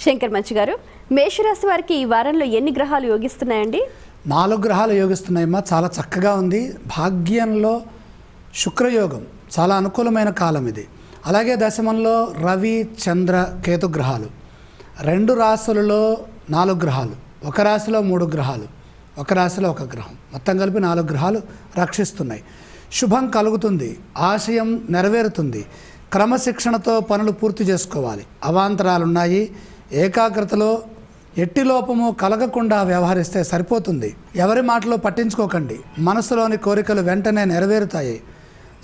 శంకర్ మంచి గారు, మేషరాశి వారికి ఈ వారంలో ఎన్ని గ్రహాలు యోగిస్తున్నాయండి? 4 గ్రహాలు యోగిస్తున్నాయమ్మా. చాలా చక్కగా ఉంది. భాగ్యంలో శుక్రయోగం, చాలా అనుకూలమైన కాలం ఇది. అలాగే దశమంలో రవి, చంద్ర, కేతు గ్రహాలు. 2 రాశులలో 4 గ్రహాలు, ఒక రాశిలో 3 గ్రహాలు, ఒక రాశిలో 1 గ్రహం, మొత్తం కలిపి 4 గ్రహాలు రక్షిస్తున్నాయి. శుభం కలుగుతుంది, ఆశయం నెరవేరుతుంది. క్రమశిక్షణతో పనులు పూర్తి చేసుకోవాలి. అవాంతరాలున్నాయి. ఏకాగ్రతలో ఎట్టి లోపము కలగకుండా వ్యవహరిస్తే సరిపోతుంది. ఎవరి మాటలో పట్టించుకోకండి. మనసులోని కోరికలు వెంటనే నెరవేరుతాయి.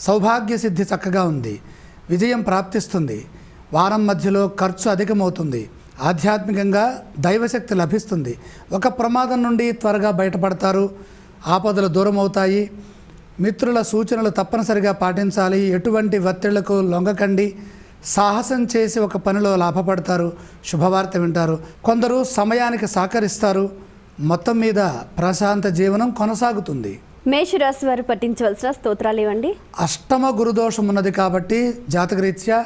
సౌభాగ్య సిద్ధి చక్కగా ఉంది. విజయం ప్రాప్తిస్తుంది. వారం మధ్యలో ఖర్చు అధికమవుతుంది. ఆధ్యాత్మికంగా దైవశక్తి లభిస్తుంది. ఒక ప్రమాదం నుండి త్వరగా బయటపడతారు. ఆపదలు దూరం అవుతాయి. మిత్రుల సూచనలు తప్పనిసరిగా పాటించాలి. ఎటువంటి ఒత్తిళ్లకు లొంగకండి. సాహసం చేసి ఒక పనిలో లాభపడతారు. శుభవార్త వింటారు. కొందరు సమయానికి సహకరిస్తారు. మొత్తం మీద ప్రశాంత జీవనం కొనసాగుతుంది. మేషరాశి వారు పఠించవలసిన స్తోత్రాలు ఇవ్వండి. అష్టమ గురుదోషం ఉన్నది కాబట్టి జాతకరీత్యా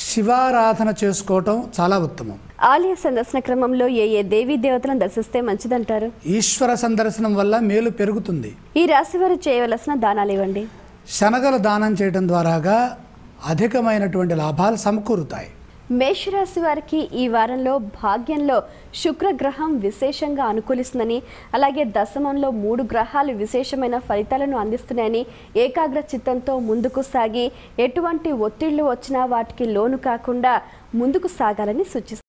శివారాధన చేసుకోవటం చాలా ఉత్తమం. ఆలయ సందర్శన క్రమంలో ఏ దేవీ దేవతలను దర్శిస్తే మంచిదంటారు? ఈశ్వర సందర్శనం వల్ల మేలు పెరుగుతుంది. ఈ రాశి వారు చేయవలసిన దానాలు ఇవ్వండి. శనగలు దానం చేయడం ద్వారాగా అధికమైనటువంటి లాభాలు సమకూరుతాయి. మేషరాశి వారికి ఈ వారంలో భాగ్యంలో శుక్రగ్రహం విశేషంగా అనుకూలిస్తుందని, అలాగే దశమంలో 3 గ్రహాలు విశేషమైన ఫలితాలను అందిస్తున్నాయని, ఏకాగ్ర చిత్తంతో ముందుకు సాగి ఎటువంటి ఒత్తిళ్లు వచ్చినా వాటికి లోను కాకుండా ముందుకు సాగాలని సూచిస్తారు.